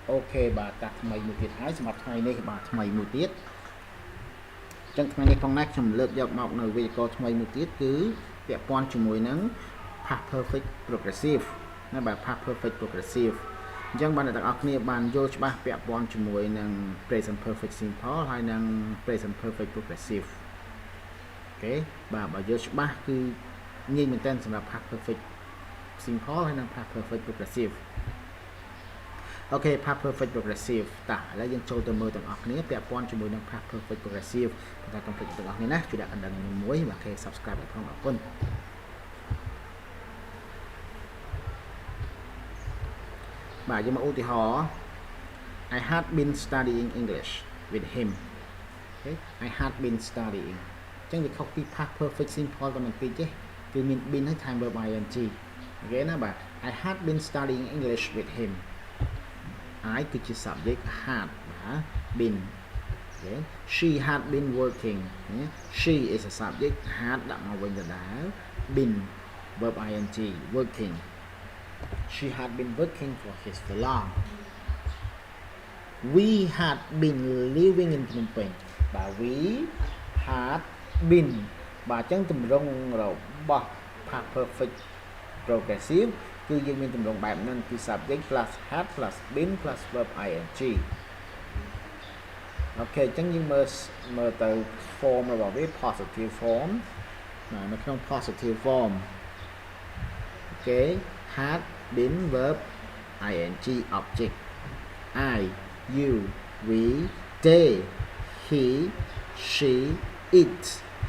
ok bà ta thay một tiết hái mà thay này bà thay một tiết chẳng thay này phong nách chùm lớp dọc mọc nơi vì có thay một tiết cứ đẹp quan chùm mùi nắng past perfect progressive nó bà past perfect progressive chẳng bạn đã đặt này bạn vô cho bà đẹp quan chùm mùi nâng present perfect simple hay nâng present perfect progressive ok bà vô cho bà cứ nhìn mình tên là past perfect simple hay nâng past perfect progressive ok past perfect progressive តាឥឡូវយើងចូលទៅមើលទាំងអស់គ្នាពាក់ព័ន្ធជាមួយនឹង past perfect progressive បន្តកុំភ្លេចទាំងអស់គ្នាណាជួយដាក់កណ្ដឹងមួយបាទគេ subscribe ឲ្យផងអរគុណបាទយើងមកឧទាហរណ៍ I had been studying English with him okay I had been studying អញ្ចឹងវាខុសពី past perfect simple តែបន្តិចទេគឺមាន been ហើយថែម verb ing អូខេណាបាទ I had been studying English with him I គឺជា subject had been okay she had been working she is a subject had ដាក់មកវិញដដែល been verb ing working she had been working for his long we had been living in Phnom Penh បាទ we had been បាទអញ្ចឹងទម្រង់របស់ past perfect progressive គឺយើងមានទម្រង់បែបហ្នឹងគឺ subject plus had plus been plus verb ing អូខេអញ្ចឹងយើងមើលទៅ form របស់វា positive form នៅក្នុង positive form អូខេ had been verb ing object I you we they he she it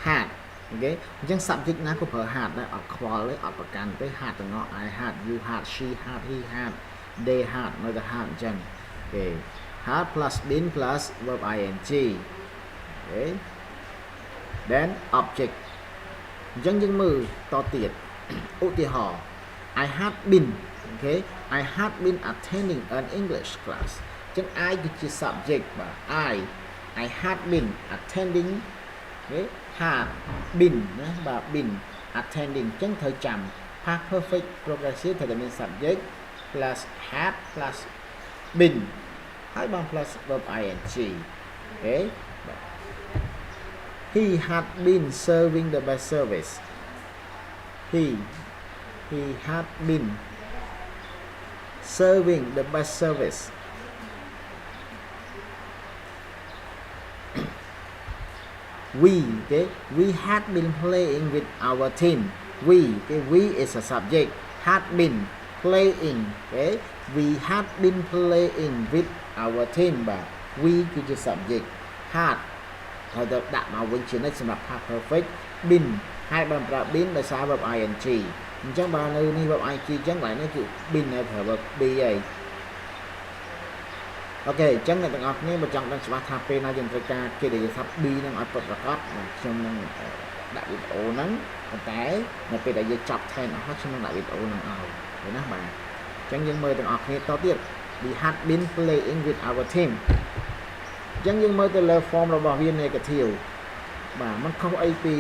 had អូខេអញ្ចឹង subject ណាក៏ប្រើ had ដែរអត់ខ្វល់ទេអត់ប្រកាន់ទេ had ទាំងអស់ I had you had she had he had they had នៅតែ had អញ្ចឹងអូខេ had plus been plus verb ing okay then object អញ្ចឹងយើងមើលតទៀតឧទាហរណ៍ I had been okay I had been attending an English class អញ្ចឹង I គឺជា subject បាទ I had been attending okay had been ណាបាទ been attending អញ្ចឹងត្រូវចាំ past perfect progressive ត្រូវតែមាន subject plus had plus been ហើយបាន plus verb ing okay he had been serving the best service he had been serving the best service we had been playing with our team we is a subject had been playing okay we had been playing with our team បាទ we គឺជា subject had ហើយទៅដាក់មកវិញជានិច្ចសម្រាប់ past perfect been ហើយបានប្រើ been ដោយសារ verb ing អញ្ចឹងបើនៅនេះ verb ing អញ្ចឹងកន្លែងនេះគឺ been ហើយប្រើ verb be ហើយអូខេអញ្ចឹងអ្នកទាំងអស់គ្នាបើចង់ដឹងច្បាស់ថាពេលណាយើងត្រូវការកិរិយាសព្ទ be នឹងឲ្យពិតប្រាកដខ្ញុំនឹងដាក់វីដេអូហ្នឹងប៉ុន្តែនៅពេលដែលយើងចប់ 10 អស់ហើយខ្ញុំនឹងដាក់វីដេអូហ្នឹងឲ្យឃើញណាបាទអញ្ចឹងយើងមើលទាំងអស់គ្នាតទៀត we had been playing with our team អញ្ចឹងយើងមើលទៅលើ form របស់វា negative បាទมันខុសអីពី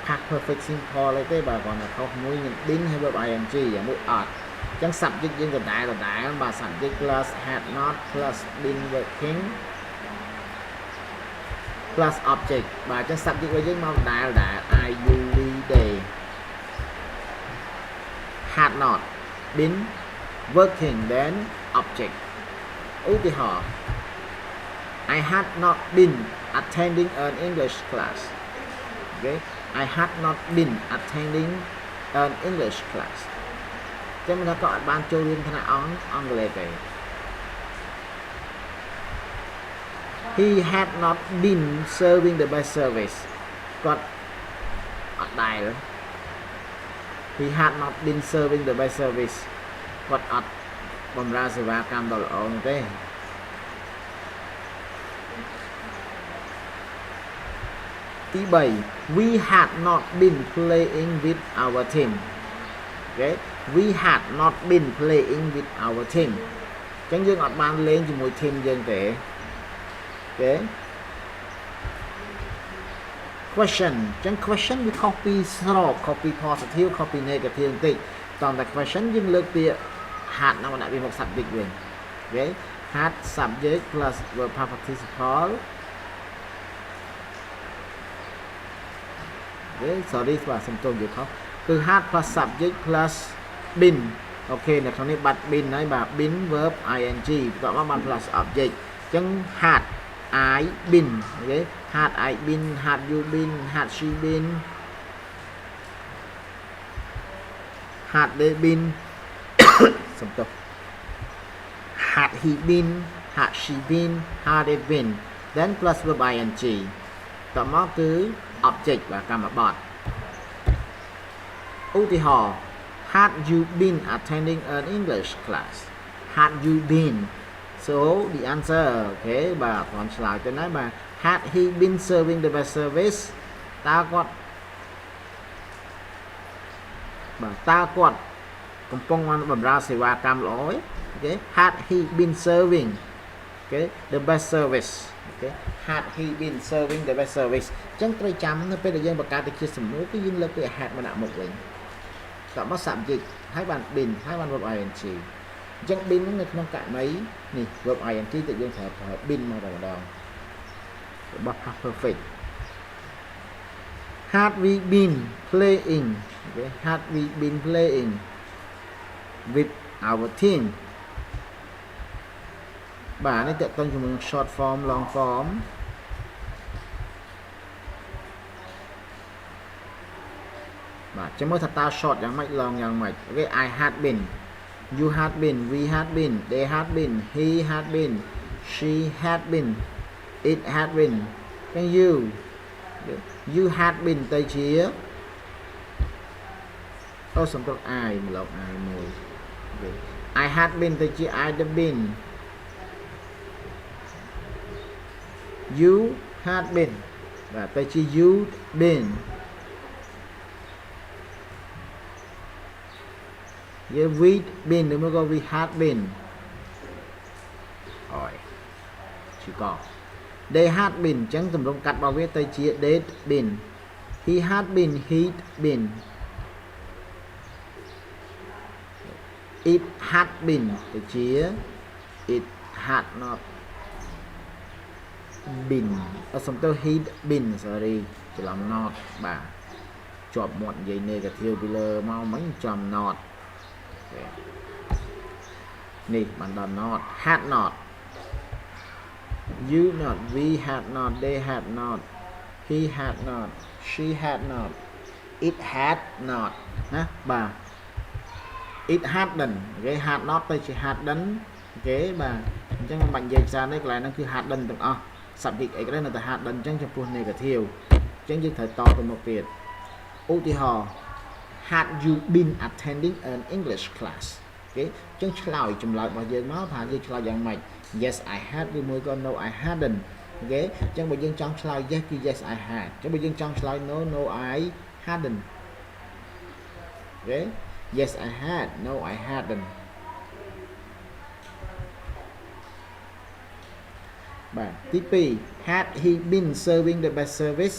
past perfect simple ទេបាទគ្រាន់តែខុសមួយមាន been ហើយ verb ing យ៉ាងមួយអត់អញ្ចឹង subject យើងដដែលបាទ subject plus had not plus been working plus object បាទអញ្ចឹង subject របស់យើងមកដដែល I you we they had not been working then object ឧទាហរណ៍ I had not been attending an English class okay I had not been attending an English class ចឹងមិនថាក៏អត់បានចូលរៀនថ្នាក់អង់គ្លេសទេ He had not been serving the best service គាត់អត់ដែល He had not been serving the best service គាត់អត់បម្រើសេវាកម្មដ៏ល្អនោះទេទី3 we had not been playing with our team okay we had not been playing with our team អញ្ចឹងយើងអត់បានលេងជាមួយ team យើងទេ okay question អញ្ចឹង question វាខុសពីស្របខុសពី positive ខុសពី negative បន្តិចតោះតែ question យើងលើកពាក្យ had nó đã bị một subject rồi. Okay, had subject plus verb past participle. Okay, sorry បាទ សំទោសនិយាយខុស គឺ had plus subject plus been. អូខេ នៅក្នុងនេះបាត់ been ហើយបាទ been verb ing បន្ទាប់មកបាន plus object អញ្ចឹង had I been. Okay, had I been, had you been, had she been, had they been. សំទោស had he been, had she been, had it been, then plus verb ing តមកគឺ object បាទកម្មបទឧទាហរណ៍ had you been attending an English class, had you been. So the answer អូខេបាទខ្ញុំឆ្លើយទៅណាបាទ had he been serving the best service តើគាត់កំពុងបានបម្រើសេវាកម្មល្អទេអូខេ had he been serving okay the best service. Okay, had he been serving the best service អញ្ចឹងត្រូវចាំនៅពេលដែលយើងបង្កើតទៅជាសំណួរគឺយើងលើកពី had មកដាក់មុខវិញតមក subject ហើយបាន been ហើយបាន verb ing អញ្ចឹង been នៅក្នុងករណីនេះ verb ing ទៅយើងត្រូវប្រើ been មកតែម្ដងរបស់ past perfect. Had we been playing. Okay, had we been playing with our team. បាទនេះតើតើជាមួយ short form long form បាទចាំមើលថាតើ short យ៉ាងម៉េច long យ៉ាងម៉េច Okay, I had been, you had been, we had been, they had been, he had been, she had been, it had been. Can you had been ទៅជាអូសំទោស I ម្លង I មួយ I had been ទៅជា I'd have been. You had been បាទទៅជា you been. Yeah, we'd been ឬមកក៏ we had been អយឈឺកោ they had been អញ្ចឹងទម្រង់កាត់របស់វាទៅជា they'd been. He had been, he'd been. It had been ទៅជា it had not been សំទោស he'd been sorry ច្រឡំ not បាទជាប់មាត់និយាយ negative ពីលើមកមិញចំ not នេះបានដល់ not had not, you not, we had not, they had not, he had not, she had not, it had not ណាបាទ it hadn't. Okay, had not ទៅជា hadn't. Okay បាទអញ្ចឹងមិនបាច់និយាយច្រើនទេកន្លែងហ្នឹងគឺ hadn't ទាំងអស់ subject x នៅតែ hadn't អញ្ចឹងចំពោះ negative អញ្ចឹងយើងត្រូវតទៅមុខទៀតឧទាហរណ៍ had you been attending an English class. Okay អញ្ចឹងឆ្លើយចម្លើយរបស់យើងមកថាយើងឆ្លើយយ៉ាងម៉េច yes I had ឬមួយក៏ no I hadn't. Okay អញ្ចឹងបើយើងចង់ឆ្លើយ yes គឺ yes I had. អញ្ចឹងបើយើងចង់ឆ្លើយ no no I hadn't. Okay, yes I had, no I hadn't. បាទទី2 had he been serving the best service.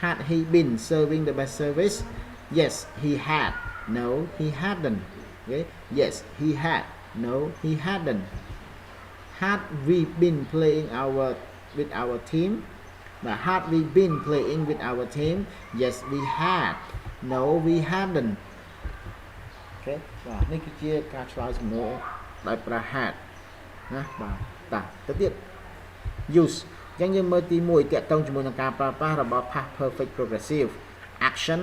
Had he been serving the best service? Yes he had, no he hadn't. Okay, yes he had, no he hadn't. Had we been playing with our team? But had we been playing with our team? Yes we had, no we hadn't. Okay បាទនេះគឺជាការឆ្លើយសំណួរដោយប្រើ had ណាបាទតើទៅទៀត use អញ្ចឹងយើងមើលទី1តាក់ទងជាមួយនឹងការប្រើប្រាស់របស់ past perfect progressive action.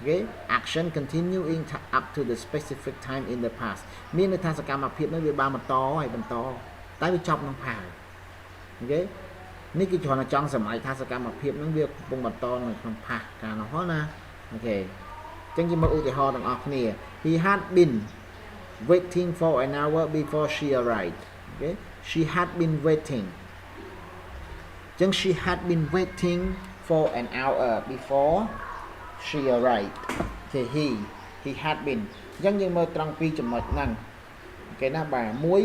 Okay, action continuing up to the specific time in the past មានន័យថាសកម្មភាពនោះវាបានបន្តហើយបន្តតែវាចប់ក្នុង past. Okay នេះគឺគ្រាន់តែចង់សម័យថាសកម្មភាពនោះវាកំពុងបន្តនៅក្នុង past កាលនោះណា Okay អញ្ចឹងយើងមើលឧទាហរណ៍ទាំងអស់គ្នា he had been waiting for an hour before she arrived. Okay, she had been waiting. អញ្ចឹង she had been waiting for an hour before she arrived. Okay, he had been. អញ្ចឹងយើងមើលត្រង់ពីចំណុចហ្នឹងអូខេណាបាទមួយ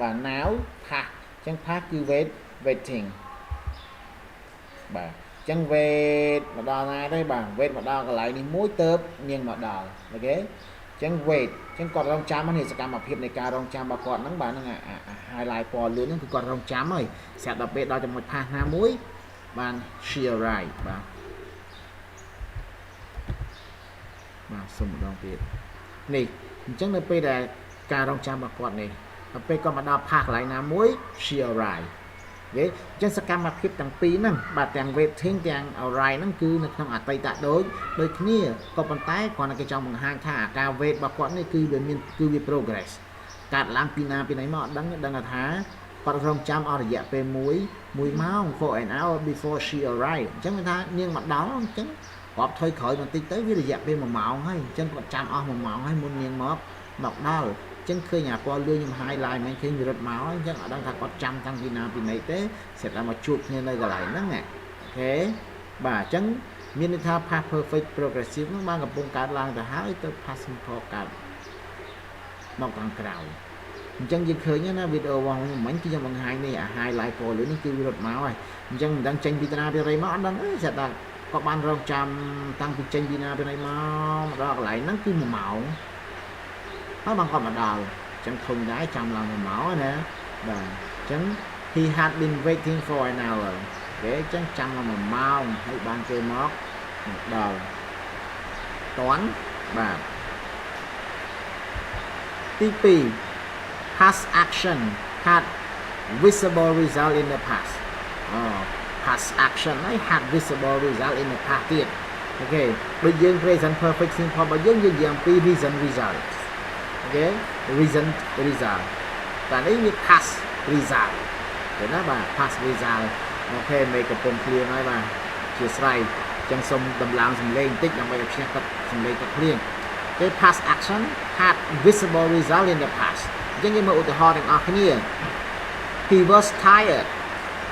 បាទ now past អញ្ចឹង past គឺ waiting បាទអញ្ចឹង wait មកដល់ណាទេបាទ wait មកដល់កន្លែងនេះមួយទៅនាងមកដល់អូខេ ចឹង wait ចឹងគាត់រងចាំនេះសកម្មភាពនៃការរងចាំរបស់គាត់ហ្នឹងបាទហ្នឹង highlight ពណ៌លឿងហ្នឹងគឺគាត់រងចាំហើយស្រាប់ដល់ពេលដល់ចំណុច pass ណាមួយបាន she arrived បាទសុំម្ដងទៀតនេះអញ្ចឹងនៅពេលដែលការរងចាំរបស់គាត់នេះដល់ពេលគាត់មកដល់ pass កន្លែងណាមួយ she arrived អញ្ចឹងសកម្មភាពទាំងពីរហ្នឹងបាទទាំង waiting ទាំង arrive ហ្នឹងគឺនៅក្នុងអតីតដូចគ្នាក៏ប៉ុន្តែគ្រាន់តែគេចង់បង្ហាញថាការ wait របស់គាត់នេះគឺវា progress កាត់ឡើងពីណាពីណីមកអត់ដឹងថាគាត់រងចាំអស់រយៈពេល1ម៉ោង for an hour before she arrived អញ្ចឹងមានថានាងមកដល់អញ្ចឹងគាត់ថយក្រោយបន្តិចទៅវារយៈពេល1ម៉ោងហើយអញ្ចឹងគាត់ចាំអស់1ម៉ោងហើយមុននាងមកដល់ចឹងឃើញអាពណ៌លឿងខ្ញុំ highlight មិនឃើញវារត់មកអញ្ចឹងអត់ដឹងថាគាត់ចាំតាំងពីណាពីណីទេស្រាប់តែមកជួបគ្នានៅកន្លែងហ្នឹងអូខេបាទអញ្ចឹងមានន័យថា past perfect progressive ហ្នឹងបានកំពុងកើតឡើងទៅហើយទៅ past simple កើតមកខាងក្រៅអញ្ចឹងយើងឃើញណាវីដេអូរបស់ខ្ញុំមិញគឺខ្ញុំបង្ហាញនេះអា highlight ពណ៌លឿងនេះគឺវារត់មកហើយអញ្ចឹងមិនដឹងចេញពីតាណាពីរៃមកអត់ដឹងស្រាប់តែគាត់បានរងចាំតាំងពីចេញពីណាពីណីមកដល់កន្លែងហ្នឹងគឺ1ម៉ោងហើយបងគាត់មកដល់អញ្ចឹងធំដែរចាំឡើង1ម៉ោងណាបាទអញ្ចឹង he had been waiting for an hour គេអញ្ចឹងចាំឡើង1ម៉ោងហើយបានគេមកដល់តន់បាទទី2 past action had visible result in the past past action ហើយ had visible result in the past ទៀតអូខេដូចយើង present perfect simple របស់យើងនិយាយអំពី recent result okay recent result តែនេះវា past result ឃើញណាបាទ past result អូខេមេកំពុងភ្លៀងហើយបាទជាស្រ័យអញ្ចឹងសូមដំឡើងសំឡេងបន្តិចដើម្បីឲ្យភ្ញាក់គាត់សំឡេងគាត់ភ្លៀងគេ past action had visible result in the past អញ្ចឹងយើងមើលឧទាហរណ៍ទាំងអស់គ្នា he was tired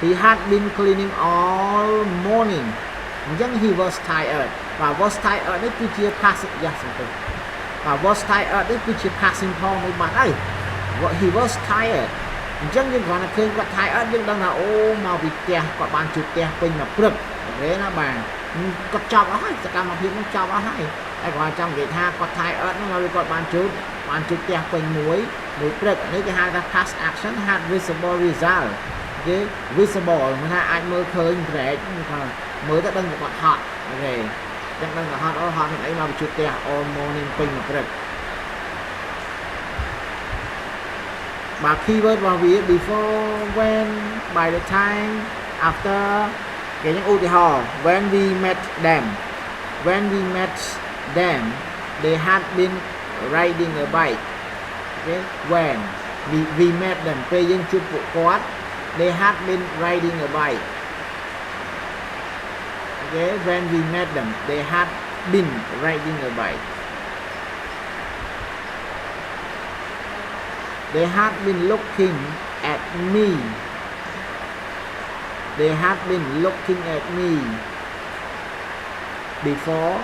he had been cleaning all morning អញ្ចឹង he was tired បាទ was tired នេះគឺជា past យ៉ាសំទៅwas tired នេះគឺជា past simple មួយបាត់ហើយ he was tired អញ្ចឹងយើងគ្រាន់តែឃើញគាត់ tired យើងដឹងថាអូមកពីផ្ទះគាត់បានជួបផ្ទះពេញមួយព្រឹកអូខេណាបាទគាត់ចប់អស់ហើយសកម្មភាពនោះចប់អស់ហើយហើយគាត់ចង់និយាយថាគាត់ tired ហ្នឹងហើយគាត់បានជួបផ្ទះពេញមួយព្រឹកនេះគេហៅថា past action had visible result គេ visible មិនថាអាចមើលឃើញ direct ថាមើលទៅដឹងថាគាត់ហត់អូខេចឹងដឹងថាហត់នឹងអីមកជួបផ្ទះ all morning ពេញមួយព្រឹកបាទ keyword របស់វា before when by the time after គេយ៉ាងឧទាហរណ៍ when we met them they had been riding a bike okay when we met them ពេលយើងជួបពួកគាត់ they had been riding a bike okay when we met them they had been riding a bike they had been looking at me before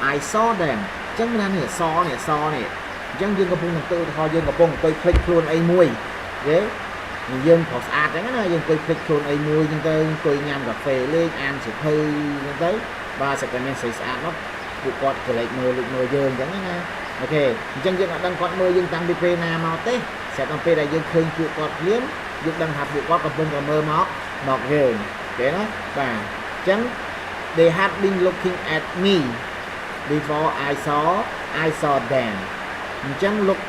I saw them ចឹងមាននេះសនេះអញ្ចឹងយើងកំពុងទៅថាយើងកំពុងទៅភ្លេចខ្លួនអីមួយគេយើងខុសស្អាតអញ្ចឹងណាយើងទៅភ្លេចខ្លួនអីមួយអញ្ចឹងទៅអង្គុយញ៉ាំកាហ្វេលេងអានសៀវភៅអញ្ចឹងទៅបាទសកម្មភាពស្អាតមកពួកគាត់ក៏លេចមើលយើងអញ្ចឹងណាអូខេអញ្ចឹងយើងអត់ដឹងគាត់មើលយើងតាំងពីពេលណាមកទេស្រាប់តែពេលដែលយើងឃើញពួកគាត់ភ្លាមយើងដឹងថាពួកគាត់កំពុងតែមើលមកយើងគេណាបាទអញ្ចឹង they had been looking at me before I saw them អញ្ចឹង look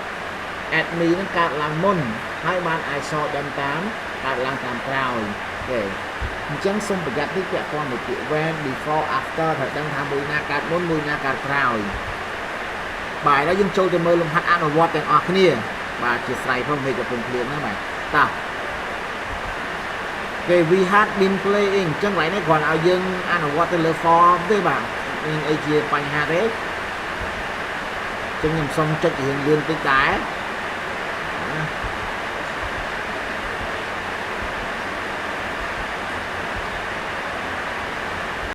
at me នឹងកើតឡើងមុនហើយបាន I saw them តាមកើតឡើងតាមក្រោយគេអញ្ចឹងសូមប្រយ័ត្នទីពាក្យព័ន្ធមួយពាក្យ when before after ត្រូវដឹងថាមួយណាកើតមុនមួយណាកើតក្រោយបាទឥឡូវយើងចូលទៅមើលលំហាត់អនុវត្តទាំងអស់គ្នាបាទជាស្រ័យផងមេកំពុងភ្លៀងណាបាទតោះគេ we had been playing អញ្ចឹងកន្លែងនេះគ្រាន់ឲ្យយើងអនុវត្តទៅលើ form ទេបាទមានអីជាបញ្ហាទេអញ្ចឹងខ្ញុំសូមចុចរៀងលឿនតិចដែរ